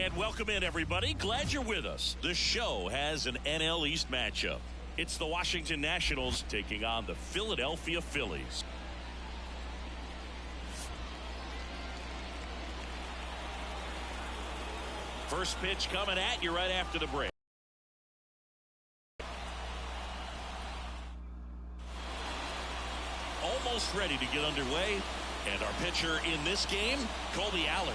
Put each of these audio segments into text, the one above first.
And welcome in, everybody. Glad you're with us. The show has an NL East matchup. It's the Washington Nationals taking on the Philadelphia Phillies. First pitch coming at you right after the break. Almost ready to get underway. And our pitcher in this game, Colby Allard.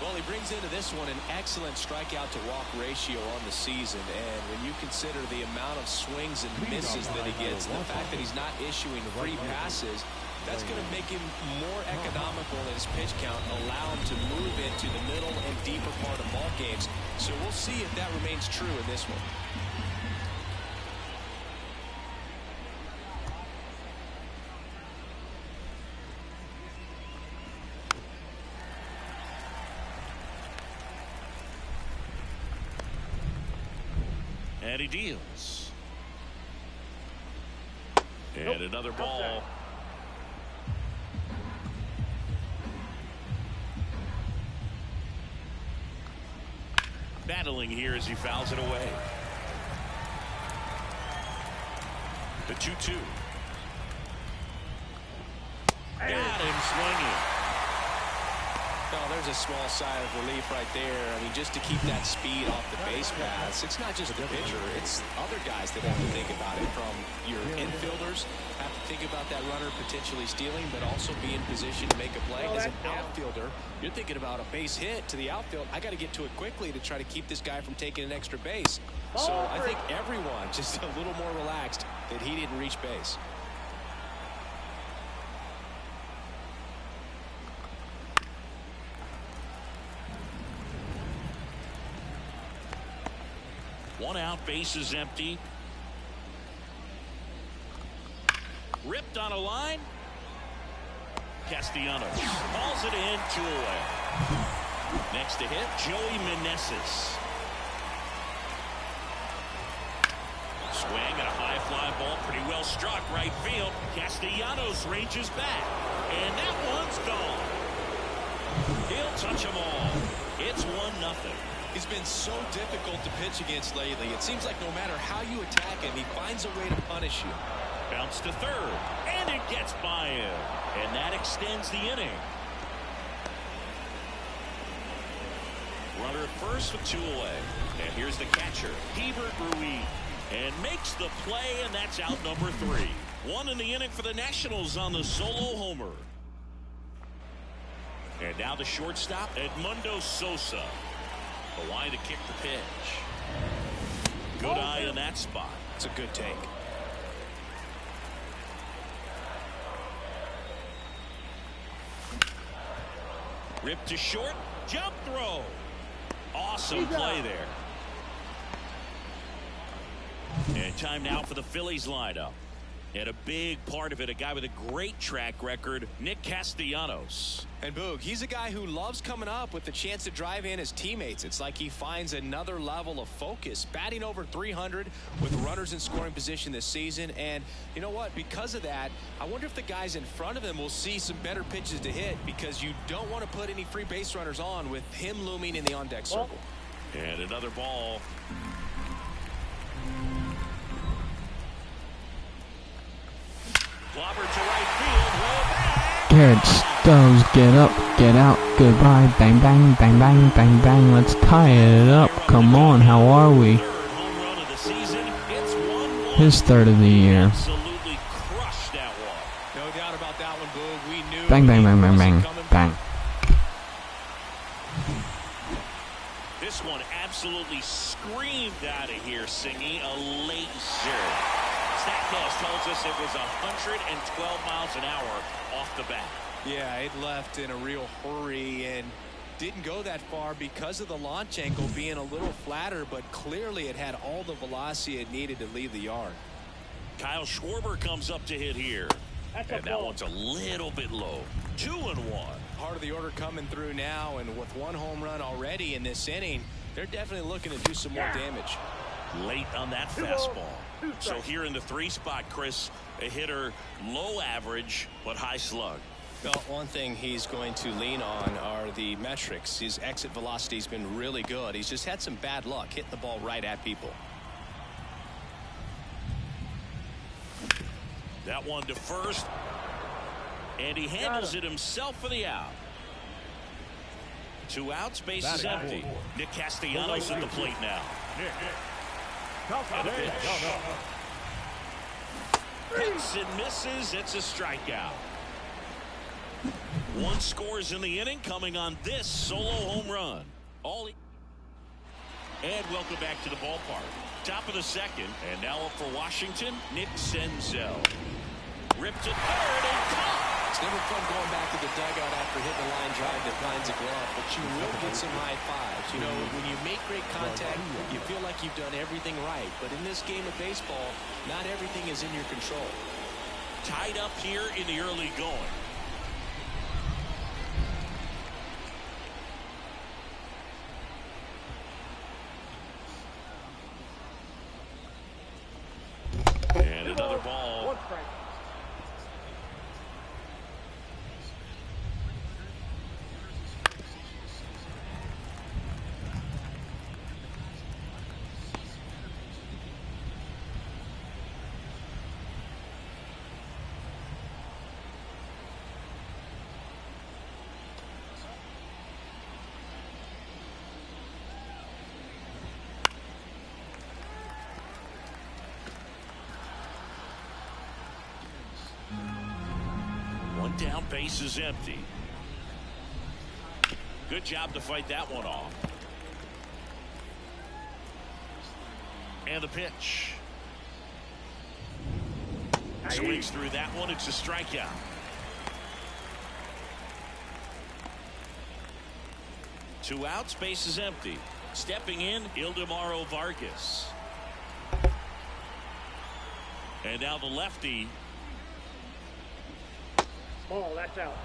Well, he brings into this one an excellent strikeout to walk ratio on the season, and when you consider the amount of swings and misses that he gets, and the fact that he's not issuing free passes, that's going to make him more economical in his pitch count and allow him to move into the middle and deeper part of ball games. So we'll see if that remains true in this one. And he deals. And another ball. Battling here as he fouls it away. The 2-2. Got him swinging. Oh, there's a small sigh of relief right there. I mean, just to keep that speed off the base paths. It's not just the pitcher. It's other guys that have to think about it. From your infielders have to think about that runner potentially stealing, but also be in position to make a play. As an outfielder, you're thinking about a base hit to the outfield. I got to get to it quickly to try to keep this guy from taking an extra base. So I think everyone just a little more relaxed that he didn't reach base. One out, base is empty. Ripped on a line. Castellanos hauls it in, 2 away. Next to hit, Joey Meneses. Swing and a high fly ball, pretty well struck right field. Castellanos ranges back, and that one's gone. He'll touch them all. It's 1-0. He's been so difficult to pitch against lately. It seems like no matter how you attack him, he finds a way to punish you. Bounce to third, and it gets by him. And that extends the inning. Runner at first with 2 away. And here's the catcher, Hebert Ruiz. And makes the play, and that's out number 3. 1 in the inning for the Nationals on the solo homer. And now the shortstop, Edmundo Sosa. The line to kick the pitch. Good eye in that spot. It's a good take. Ripped to short. Jump throw. Awesome play there. And time now for the Phillies lineup. And a big part of it, a guy with a great track record, Nick Castellanos. And Boog, he's a guy who loves coming up with the chance to drive in his teammates. It's like he finds another level of focus. Batting over 300 with runners in scoring position this season. And you know what? Because of that, I wonder if the guys in front of him will see some better pitches to hit, because you don't want to put any free base runners on with him looming in the on-deck circle. And another ball. Clobbered to right field, way back. Garrett Stokes, get up, get out, goodbye, bang, bang, bang, bang, bang, bang. Let's tie it up. Come on, how are we? His third of the year. Absolutely crushed that one. No doubt about that one, Boog. We knew. Bang, bang, bang, bang, bang, bang. This one absolutely screamed out of here, Singy. A late zero. StatCast tells us it was 112 miles an hour off the bat. Yeah, it left in a real hurry and didn't go that far because of the launch angle being a little flatter, but clearly it had all the velocity it needed to leave the yard. Kyle Schwarber comes up to hit here. And that one's a little bit low. 2-1. Part of the order coming through now, and with 1 home run already in this inning, they're definitely looking to do some more damage. Late on that fastball. So here in the 3 spot, Chris, a hitter low average but high slug. Well, one thing he's going to lean on are the metrics. His exit velocity has been really good. He's just had some bad luck hitting the ball right at people. That one to first. And he handles it himself for the out. 2 outs, base is empty. Nick Castellanos at the plate now. And a pitch. Hits and misses. It's a strikeout. 1 scores in the inning, coming on this solo home run. And welcome back to the ballpark. Top of the second, and now up for Washington, Nick Senzel. Ripped to third and caught. It's never fun going back to the dugout after hitting a line drive that finds a glove, but you will get some high fives. You know, when you make great contact, you feel like you've done everything right. But in this game of baseball, not everything is in your control. Tied up here in the early going. And another ball. Down, base is empty. Good job to fight that one off. And the pitch. Swings through that one. It's a strikeout. Two outs, base is empty. Stepping in, Ildemaro Vargas. And now the lefty. Oh, that's out.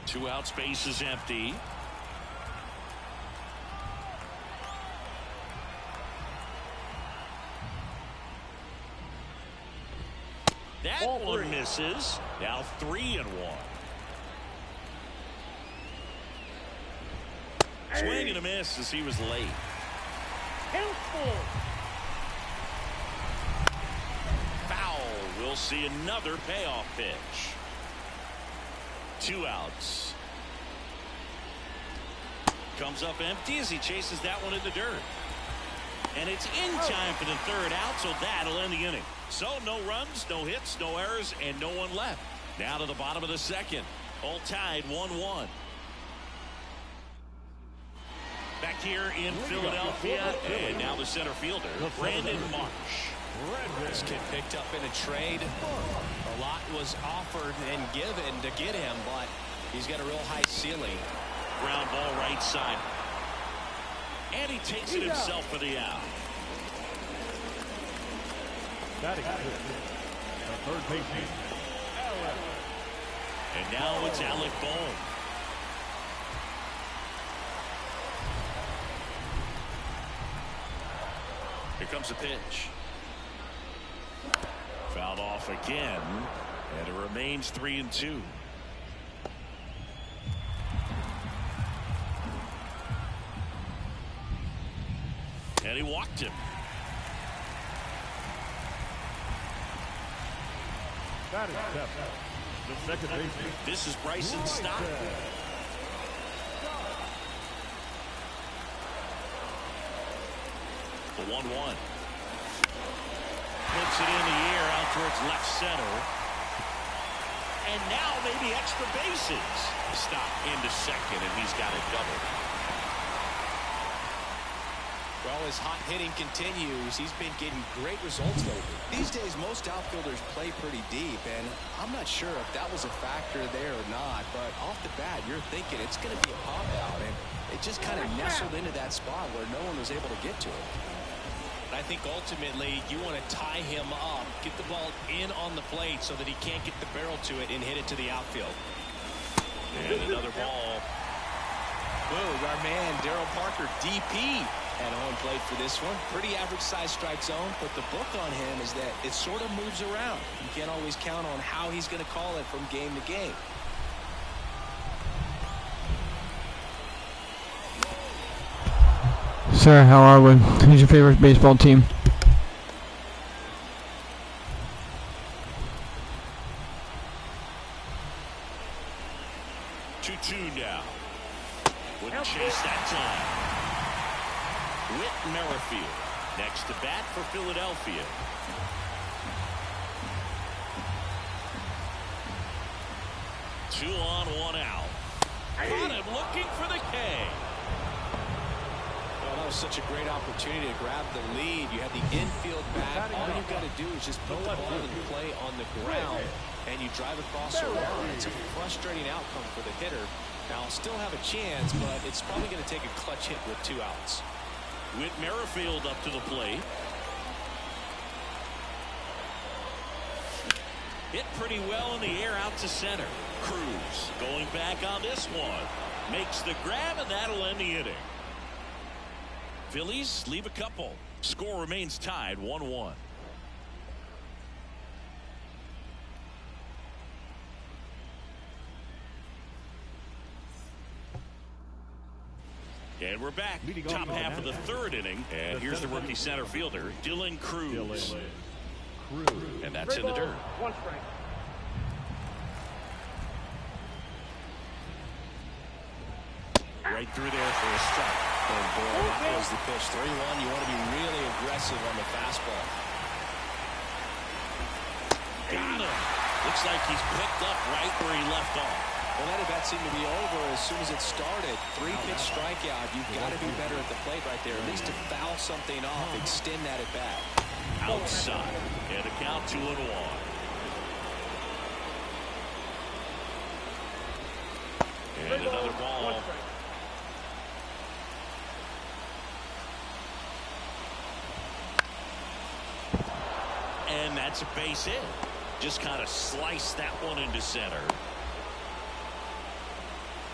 Two outs, base is empty. That one misses. Now 3-1. Swing and a miss as he was late. Foul. We'll see another payoff pitch. 2 outs. Comes up empty as he chases that one in the dirt. And it's in time for the 3rd out, so that'll end the inning. So no runs, no hits, no errors, and no one left. Now to the bottom of the 2nd. All tied 1-1. Back here in Philadelphia, and now the center fielder, Brandon Marsh. This kid picked up in a trade. A lot was offered and given to get him, but he's got a real high ceiling. Ground ball right side. And he takes it himself for the out. And now it's Alec Bohm. Here comes the pitch. Fouled off again, and it remains 3-2. And he walked him. That is the second baseman. This is Bryson Stott. The 1-1. Puts it in the air out towards left center. And now maybe extra bases. Stop into second, and he's got it doubled. Well, his hot hitting continues. He's been getting great results lately. These days, most outfielders play pretty deep, and I'm not sure if that was a factor there or not, but off the bat, you're thinking it's going to be a pop-out, and it just kind of nestled into that spot where no one was able to get to it. I think ultimately you want to tie him up, get the ball in on the plate so that he can't get the barrel to it and hit it to the outfield. And another ball. Boog, our man, Daryl Parker, DP, at home plate for this one. Pretty average size strike zone, but the book on him is that it sort of moves around. You can't always count on how he's going to call it from game to game. Sir, how are we? Who's your favorite baseball team? Now. Wouldn't chase that time. Whit Merrifield next to bat for Philadelphia. Two on, one out. Got him looking for the K. Well, that was such a great opportunity to grab the lead. You have the infield bat. All you've got to do is just put the ball in play on the ground, and you drive across a run. It's a frustrating outcome for the hitter. Now, I'll still have a chance, but it's probably going to take a clutch hit with 2 outs. Whit Merrifield up to the plate. Hit pretty well in the air out to center. Cruz going back on this one. Makes the grab, and that'll end the inning. Phillies leave a couple. Score remains tied 1-1. And we're back. Top half of the 3rd inning. And here's the rookie center fielder, Dylan Cruz. And that's in the dirt. Right through there for a strike. Oh, boy, that was the pitch. 3-1. You want to be really aggressive on the fastball. Got him. Looks like he's picked up right where he left off. Well, that at-bat seemed to be over as soon as it started. 3-pitch strikeout. You've got to be better at the plate right there, at least to foul something off, extend that at-bat. Outside, and a count 2-1. And another ball. And that's a base hit. Just kind of sliced that one into center.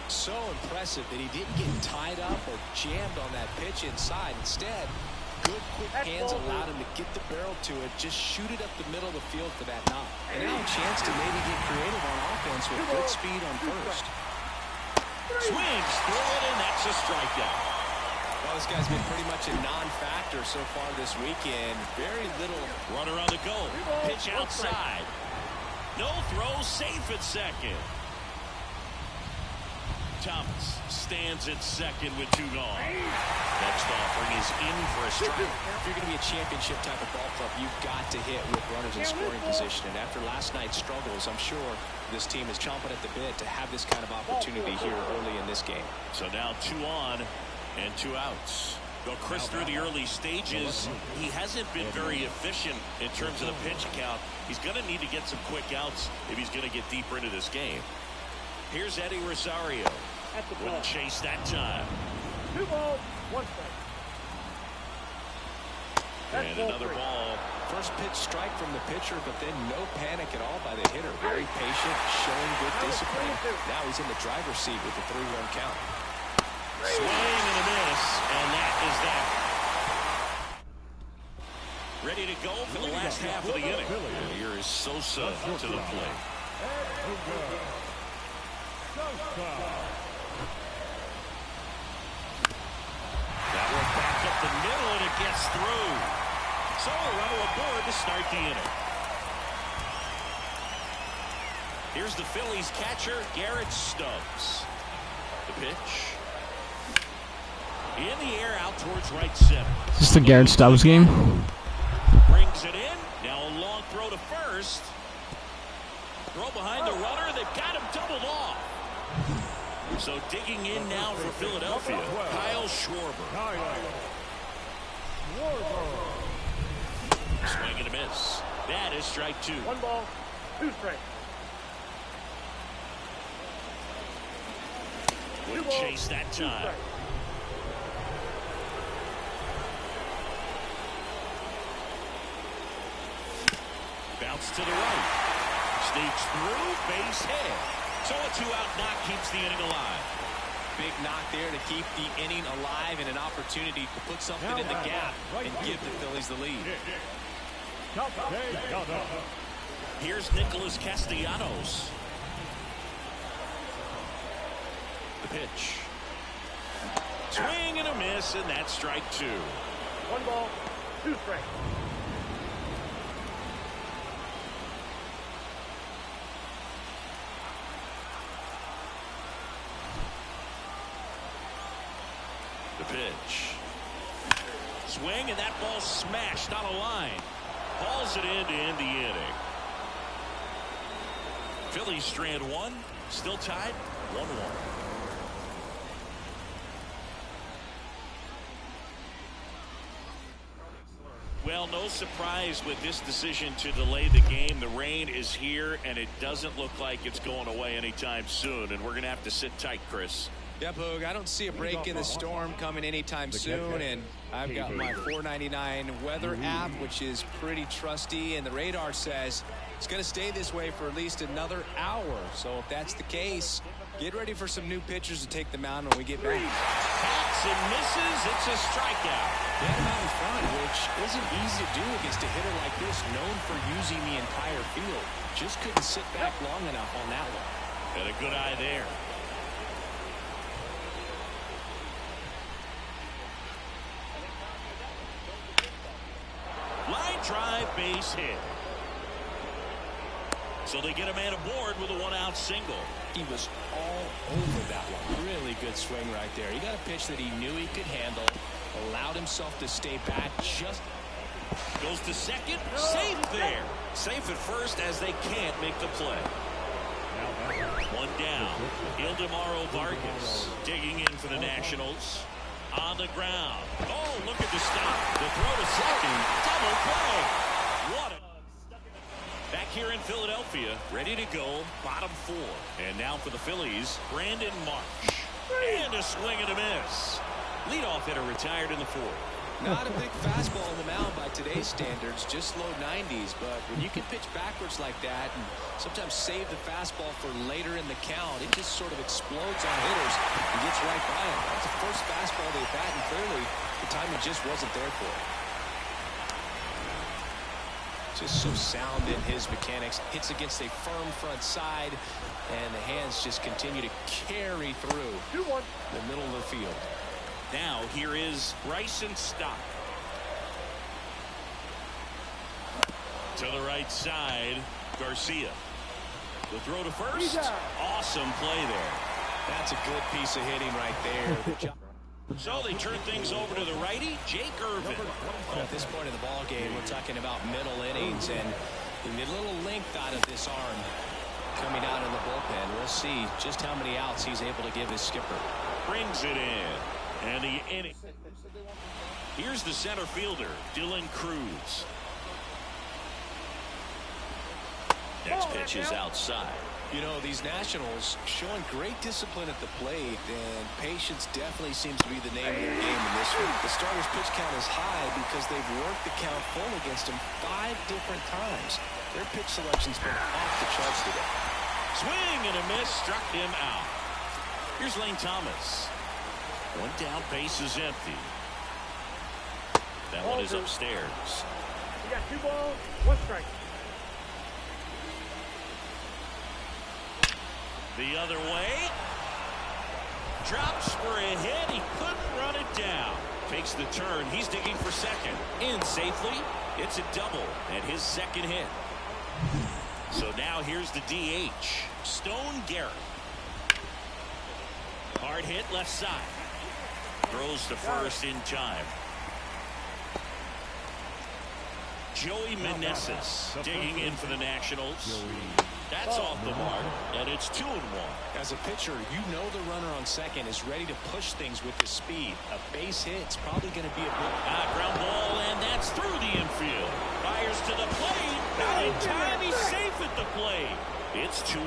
So impressive that he didn't get tied up or jammed on that pitch inside. Instead, good quick hands allowed him to get the barrel to it, just shoot it up the middle of the field for that knock. And now a chance to maybe get creative on offense with good speed on first. Swings through it, and that's a strikeout. Well, this guy's been pretty much a non-factor so far this weekend. Very little. Runner on the go. Pitch outside. No throw, safe at second. Thomas stands at second with 2 gone. Next offering is in for a strike. If you're going to be a championship type of ball club, you've got to hit with runners in scoring position. And after last night's struggles, I'm sure this team is chomping at the bit to have this kind of opportunity here early in this game. So now 2 on and 2 outs. Well, Chris, through the early stages, he hasn't been very efficient in terms of the pitch count. He's going to need to get some quick outs if he's going to get deeper into this game. Here's Eddie Rosario. Wouldn't chase that time. 2 balls, 1 strike. And another ball. First pitch strike from the pitcher, but then no panic at all by the hitter. Very patient, showing good discipline. Now he's in the driver's seat with the 3-1 count. Swing and a miss, and that is that. Ready to go for the last half of the inning. And here is Sosa to the plate. That one back up the middle, and it gets through. So a runner aboard to start the inning. Here's the Phillies catcher, Garrett Stubbs. The pitch. In the air out towards right center. Is this the Garrett Stubbs game? Brings it in. Now a long throw to first. Throw behind the runner. They've got him doubled off. So digging in now for Philadelphia, Kyle Schwarber. Swing and a miss. That is strike 2. 1 ball, 2 strikes. Wouldn't chase that time. Bounce to the right. Sneaks through, base hit. So a 2-out knock keeps the inning alive. big knock there to keep the inning alive and an opportunity to put something in the gap and give the Phillies the lead. Here's Nicholas Castellanos. The pitch. Swing and a miss, and that's strike 2. 1 ball, 2 strikes. The pitch. Swing, and that ball smashed on a line. Hauls it in to end the inning. Phillies strand 1, still tied 1-1. Well, no surprise with this decision to delay the game. The rain is here, and it doesn't look like it's going away anytime soon. And we're going to have to sit tight, Chris. Yep, Hoog, I don't see a break in the storm coming anytime soon, and I've got my 499 weather app, which is pretty trusty, and the radar says it's going to stay this way for at least another hour. So if that's the case, get ready for some new pitchers to take the mound when we get back. Hacks and misses. It's a strikeout. They had him out in front, which isn't easy to do against a hitter like this, known for using the entire field. Just couldn't sit back long enough on that one. Got a good eye there. Line drive, base hit. So they get a man aboard with a 1-out single. He was all over that one. Really good swing right there. He got a pitch that he knew he could handle, allowed himself to stay back, just goes to second. Safe there. Safe at first as they can't make the play. 1 down. Ildemaro Vargas digging in for the Nationals. On the ground. Oh, look at the stop. The throw to second. Double play. What a... Back here in Philadelphia, ready to go, bottom 4. And now for the Phillies, Brandon Marsh. And a swing and a miss. Leadoff hitter retired in the 4th. Not a big fastball on the mound by today's standards, just low 90s. But when you can pitch backwards like that and sometimes save the fastball for later in the count, it just sort of explodes on hitters and gets right by him. That's the first fastball they've had, and clearly the timing just wasn't there for it. Just so sound in his mechanics. Hits against a firm front side, and the hands just continue to carry through the middle of the field. Now here is Bryson Stott. To the right side, Garcia. The throw to first. Awesome play there. That's a good piece of hitting right there. So they turn things over to the righty, Jake Irvin. At this point in the ball game, we're talking about middle innings, and you get a little length out of this arm coming out in the bullpen. We'll see just how many outs he's able to give his skipper. Brings it in. And the inning. Here's the center fielder, Dylan Cruz. Next pitch is outside. You know, these Nationals showing great discipline at the plate, and patience definitely seems to be the name of their game in this one. The starter's pitch count is high because they've worked the count full against him 5 different times. Their pitch selection's been off the charts today. Swing and a miss, struck him out. Here's Lane Thomas. 1 down, base is empty. That one is upstairs. We got 2 balls, 1 strike. The other way. Drops for a hit. He couldn't run it down. Takes the turn. He's digging for second. In safely. It's a double and his second hit. So now here's the DH. Stone Garrett. Hard hit left side. Throws to first in time. Joey Meneses digging in for the Nationals. That's off the mark, and it's 2-1. As a pitcher, you know the runner on second is ready to push things with his speed. A base hit's probably going to be a big ground ball, and that's through the infield. Fires to the plate. Not in time. He's safe at the plate. It's 2-1.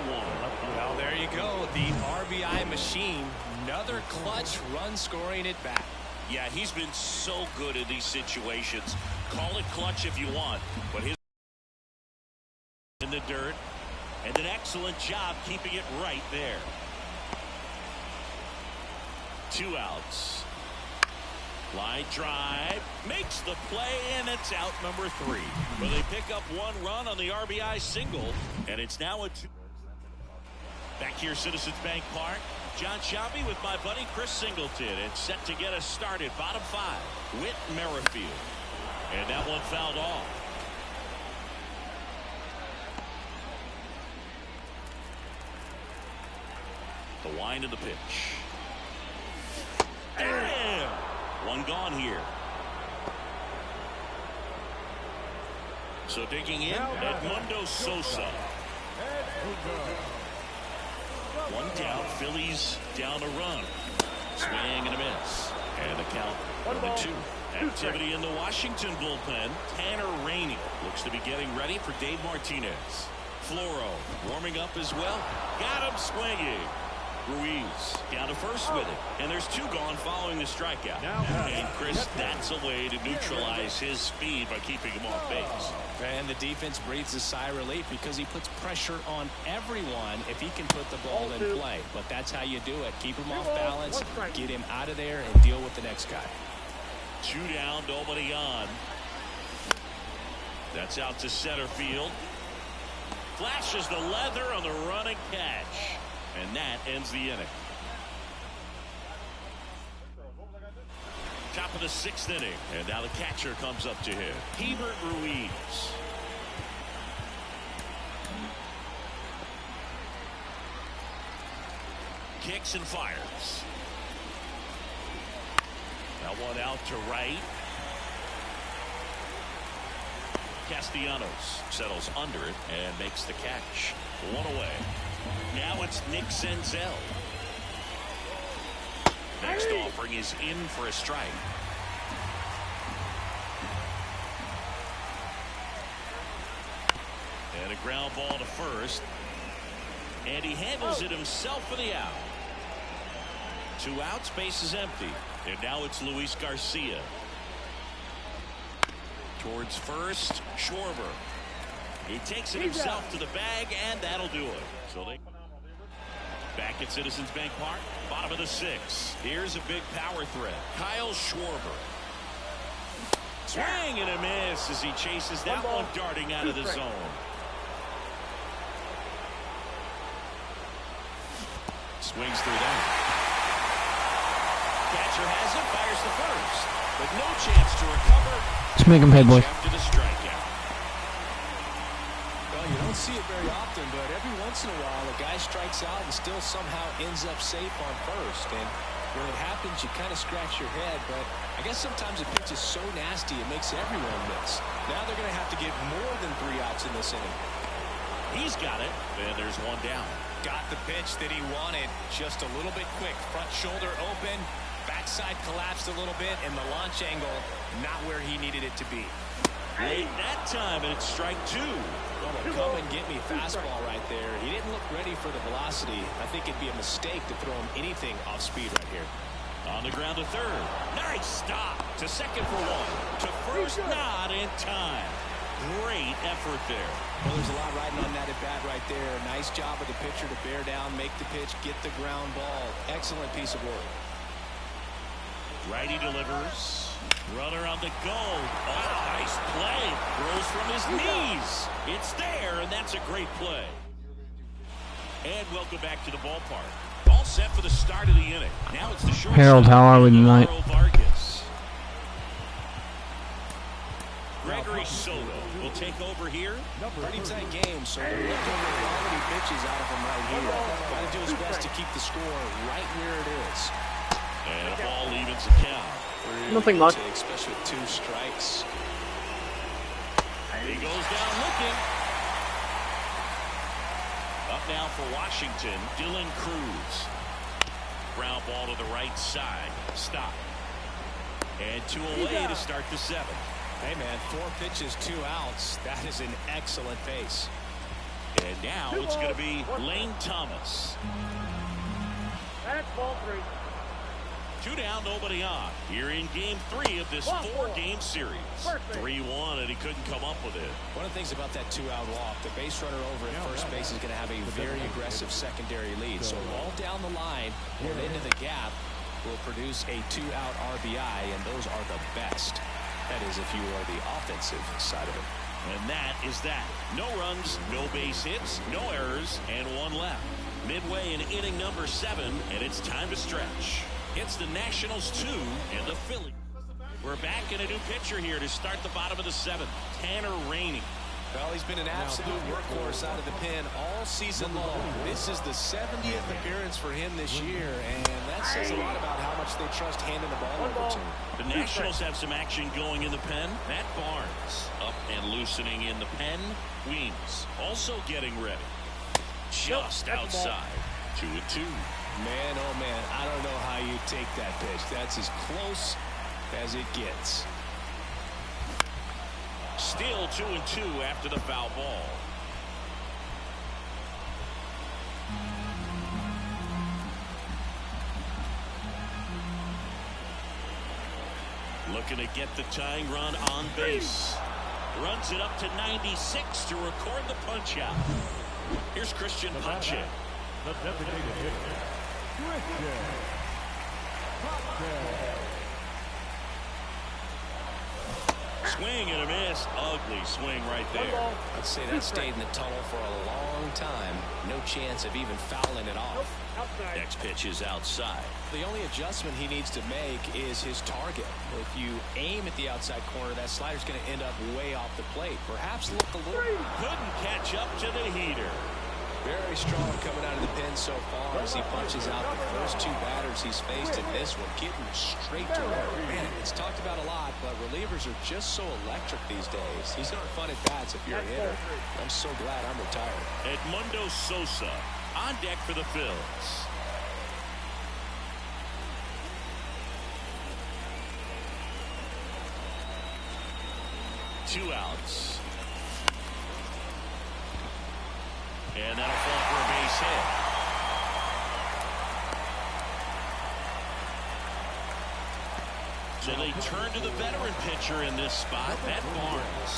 Well, there you go. The RBI machine. Another clutch run scoring at bat. Yeah, he's been so good in these situations. Call it clutch if you want, but his in the dirt, and an excellent job keeping it right there. 2 outs. Line drive makes the play, and it's out number 3. Well, they pick up 1 run on the RBI single, and it's now a 2. Back here, Citizens Bank Park. John Shabby with my buddy Chris Singleton, and set to get us started. Bottom 5, Whit Merrifield, and that one fouled off. The wind of the pitch. Damn! 1 gone here. So digging in, Edmundo Sosa. 1 down, Phillies down a run. Swing and a miss. And the count 1-2. Activity in the Washington bullpen. Tanner Rainey looks to be getting ready for Dave Martinez. Floro warming up as well. Got him swinging. Ruiz down to first with it, and there's 2 gone following the strikeout. And Chris, that's a way to neutralize his speed by keeping him off base. And the defense breathes a sigh of relief because he puts pressure on everyone if he can put the ball in play. But that's how you do it. Keep him off balance, get him out of there, and deal with the next guy. 2 down, nobody on. That's out to center field. Flashes the leather on the running catch. And that ends the inning. Top of the 6th inning. And now the catcher comes up to him. Hebert Ruiz. Kicks and fires. That one out to right. Castellanos settles under it and makes the catch. 1 away. Now it's Nick Senzel. Next offering is in for a strike. And a ground ball to first. And he handles it himself for the out. 2 outs, base is empty. And now it's Luis Garcia. Towards first, Schwarber. He takes it himself to the bag, and that'll do it. So they back at Citizens Bank Park, bottom of the 6th. Here's a big power threat. Kyle Schwarber. Swing and a miss as he chases that one darting out of the zone. Swings through that. Catcher has it, fires the first, but no chance to recover. Let's make him pay, boys. After the strikeout. Well, you don't see it very often, but every once in a while a guy strikes out and still somehow ends up safe on first. And when it happens, you kind of scratch your head, but I guess sometimes a pitch is so nasty it makes everyone miss. Now they're going to have to get more than 3 outs in this inning. He's got it, and there's 1 down. Got the pitch that he wanted, just a little bit quick. Front shoulder open, backside collapsed a little bit, and the launch angle not where he needed it to be. Late that time, and it's strike 2. Come and get me fastball right there. He didn't look ready for the velocity. I think it'd be a mistake to throw him anything off speed right here. On the ground to third. Nice stop. To second for 1. To first, not in time. Great effort there. Well, there's a lot riding on that at bat right there. Nice job of the pitcher to bear down, make the pitch, get the ground ball. Excellent piece of work. Righty delivers. Runner on the go. Oh, nice play. Throws from his knees. It's there, and that's a great play. And welcome back to the ballpark. All set for the start of the inning. Now it's the short. Harold, how are we tonight? Gregory Soto will take over here. Pretty tight game, so they're looking for quality pitches out of him right here. Got to do his best to keep the score right where it is. And the ball evens the count. Nothing much. Especially with 2 strikes. He goes down looking. Up now for Washington, Dylan Cruz. Ground ball to the right side. Stop. And 2 away to start the 7th. Hey, man, 4 pitches, 2 outs. That is an excellent pace. And now it's going to be Lane Thomas. That's ball 3. 2 down, nobody on. Here in game 3 of this 4-game series. 3-1, and he couldn't come up with it. One of the things about that 2-out walk, the base runner over at first base is going to have a very aggressive secondary lead. So ball down the line or into the gap, will produce a 2-out RBI, and those are the best. That is, if you are the offensive side of it. And that is that. No runs, no base hits, no errors, and one left. Midway in inning number 7, and it's time to stretch. It's the Nationals 2 and the Phillies. We're back in a new pitcher here to start the bottom of the 7th. Tanner Rainey. Well, he's been an absolute workhorse out of the pen all season long. This is the 70th appearance for him this year, and that says a lot about how much they trust handing the ball over to him. The Nationals have some action going in the pen. Matt Barnes up and loosening in the pen. Weems also getting ready. Just outside. 2-2. Man, oh man, I don't know how you take that pitch. That's as close as it gets. Still 2-2 after the foul ball. Looking to get the tying run on base. Runs it up to 96 to record the punch out. Here's Christian Pache. The designated hitter, Christian Pache. Swing and a miss. Ugly swing right there. I'd say that stayed in the tunnel for a long time. No chance of even fouling it off. Next pitch is outside. The only adjustment he needs to make is his target. If you aim at the outside corner, that slider's going to end up way off the plate. Perhaps look a little. Couldn't catch up to the heater. Very strong coming out of the pen so far as he punches out the first 2 batters he's faced in this one, getting straight to work. Man, it's talked about a lot, but relievers are just so electric these days. He's not fun at bats if you're a hitter. I'm so glad I'm retired. Edmundo Sosa on deck for the Phillies. Two outs. And that'll fall for a base hit. So they turn to the veteran pitcher in this spot, Matt Barnes.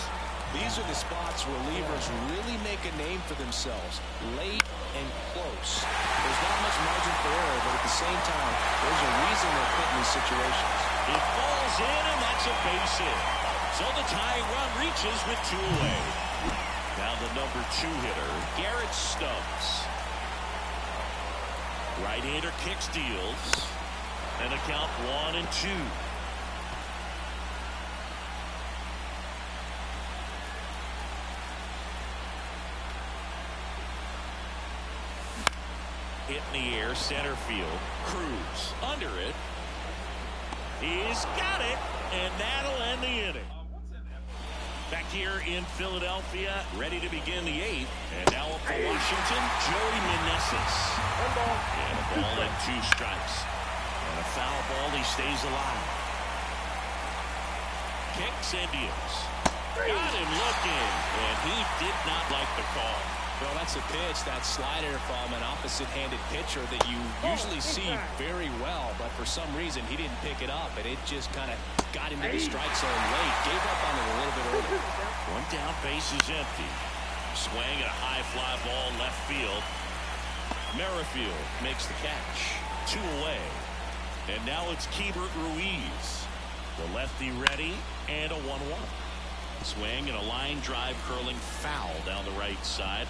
These are the spots relievers really make a name for themselves. Late and close. There's not much margin for error, but at the same time, there's a reason they're put in these situations. It falls in, and that's a base hit. So the tying run reaches with 2 away. Now the number 2 hitter, Garrett Stubbs. Right-hander kicks, deals, and a count 1-2. Hit in the air, center field. Cruz under it. He's got it, and that'll end the inning. Back here in Philadelphia, ready to begin the 8th. And now up for Washington, Joey Meneses. And a ball and 2 strikes. And a foul ball, he stays alive. Kicks and deals. Got him looking, and he did not like the call. Well, that's a pitch, that slider from an opposite-handed pitcher that you usually see very well, but for some reason he didn't pick it up, and it just kind of got into the strike zone late. Gave up on it a little bit early. One down, base is empty. Swing at a high fly ball left field. Merrifield makes the catch. 2 away. And now it's Keibert Ruiz. The lefty ready, and a 1-1. Swing and a line drive curling foul down the right side.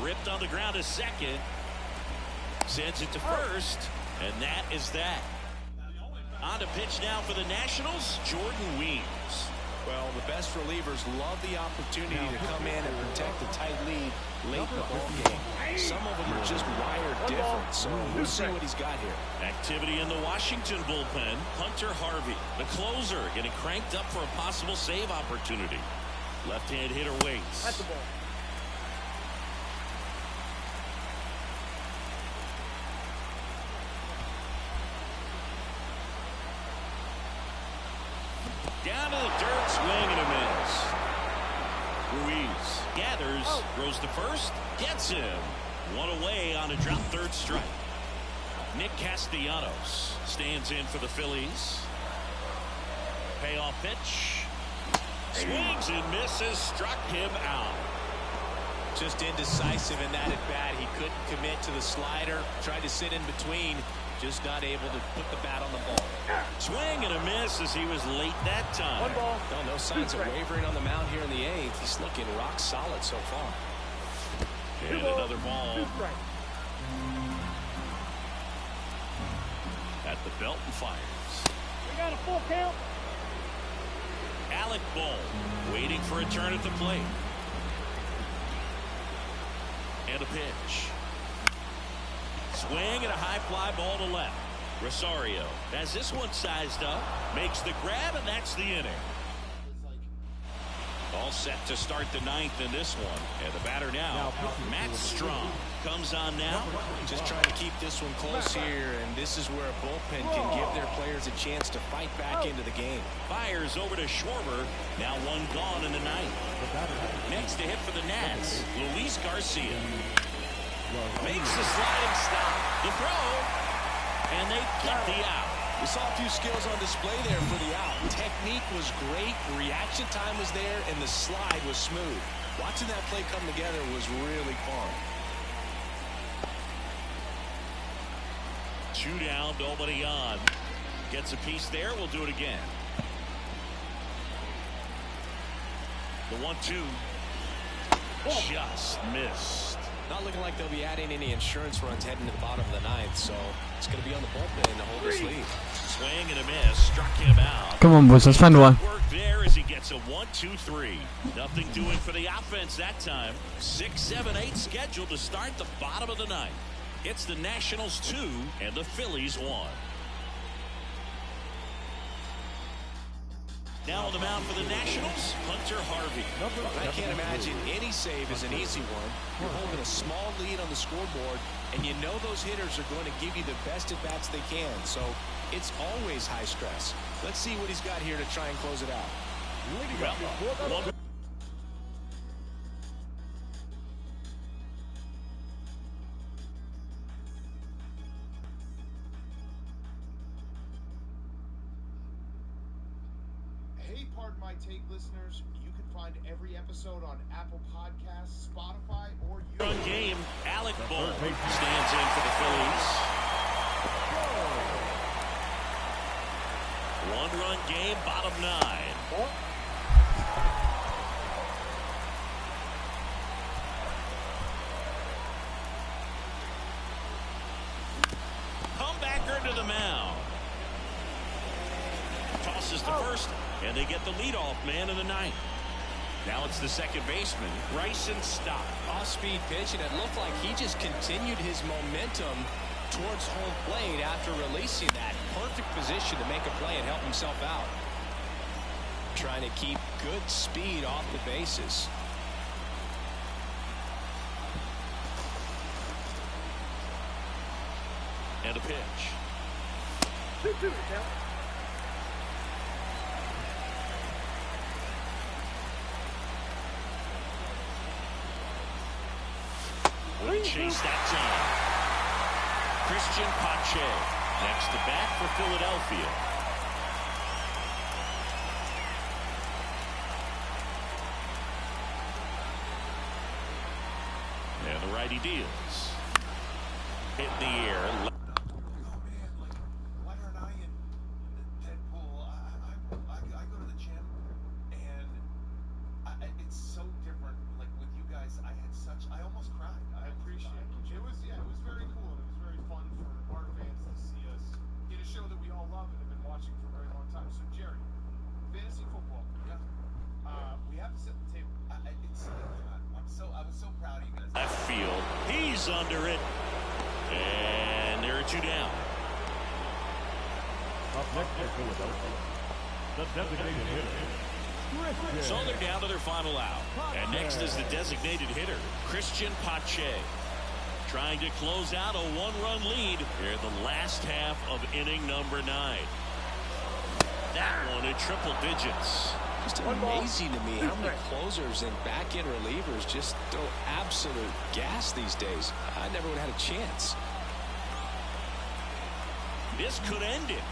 Ripped on the ground to second. Sends it to first. And that is that. On to pitch now for the Nationals, Jordan Weems. Well, the best relievers love the opportunity to come in and protect the tight lead late in the ball game. Some of them are just wired different, so we'll see what he's got here. Activity in the Washington bullpen. Hunter Harvey, the closer, getting cranked up for a possible save opportunity. Left-hand hitter waits. That's the ball. Down to the dirt, swing and a miss. Ruiz gathers, throws to first, gets him. 1 away on a drop, 3rd strike. Nick Castellanos stands in for the Phillies. Payoff pitch. Swings and misses, struck him out. Just indecisive in that at bat. He couldn't commit to the slider. Tried to sit in between. just not able to put the bat on the ball. Swing and a miss as he was late that time. One ball. No signs of wavering on the mound here in the 8th. He's looking rock solid so far. And another ball at the belt and fires. We got a full count. Alec Bowl waiting for a turn at the plate. And a pitch. Swing and a high fly ball to left. Rosario has this one sized up, makes the grab, and that's the inning. All set to start the 9th in this one. And the batter now, Matt Strong, comes on now. Just trying to keep this one close here, and this is where a bullpen can give their players a chance to fight back into the game. Fires over to Schwarber. Now one gone in the 9th. Next to hit for the Nats, Luis Garcia. Makes the sliding stop. The throw. And they get the out. We saw a few skills on display there for the out. Technique was great, reaction time was there, and the slide was smooth. Watching that play come together was really fun. 2 down, nobody on. Gets a piece there, we'll do it again. The 1-2. Just missed. Not looking like they'll be adding any insurance runs heading to the bottom of the 9th, so it's going to be on the bullpen to hold this lead. Swing and a miss, struck him out. Come on, boys, let's find one. Work there as he gets a 1-2-3. Nothing doing for the offense that time. 6, 7, 8 scheduled to start the bottom of the 9th. It's the Nationals 2 and the Phillies 1. Now on the mound for the Nationals, Hunter Harvey. I can't imagine any save is an easy one. You're holding a small lead on the scoreboard, and you know those hitters are going to give you the best at-bats they can, so it's always high stress. Let's see what he's got here to try and close it out. Well, Hey, Pardon My Take listeners, you can find every episode on Apple Podcasts, Spotify, or YouTube. Run game, Alec Bowl stands in for the Phillies. 1-run game, bottom 9. Comebacker to the mound. Tosses to first, and they get the leadoff man in the 9th. Now it's the second baseman, Bryson Stott. Off-speed pitch, and it looked like he just continued his momentum towards home plate after releasing that. Perfect position to make a play and help himself out. Trying to keep good speed off the bases. And a pitch. 2-2 count. Wouldn't chase that time. Christian Pache next to bat for Philadelphia. And the righty deals. Hit in the air. Oh man, like, why aren't I in Deadpool? I go to the gym, and it's so different. Like with you guys, I almost cried. I appreciate it. It was very cool. It was very fun for our fans to see us get a show that we all love and have been watching for a very long time. So Jerry, fantasy football. Yeah. We have to set the table. I was so proud of you guys. Left field. He's under it. And there are 2 down. Up next for Philadelphia, the designated hitter. So they're down to their final out. And next is the designated hitter, Christian Pache. Trying to close out a 1-run lead here in the last half of inning number 9. That one in triple digits. Just amazing to me how many closers and back-end relievers just throw absolute gas these days. I never would have had a chance. This could end it.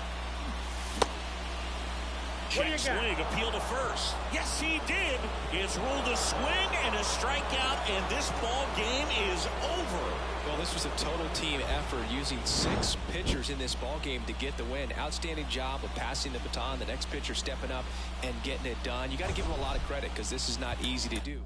Check swing, appeal to first. Yes, he did. It's ruled a swing and a strikeout, and this ball game is over. Well, this was a total team effort using 6 pitchers in this ball game to get the win. Outstanding job of passing the baton, the next pitcher stepping up and getting it done. You got to give him a lot of credit because this is not easy to do.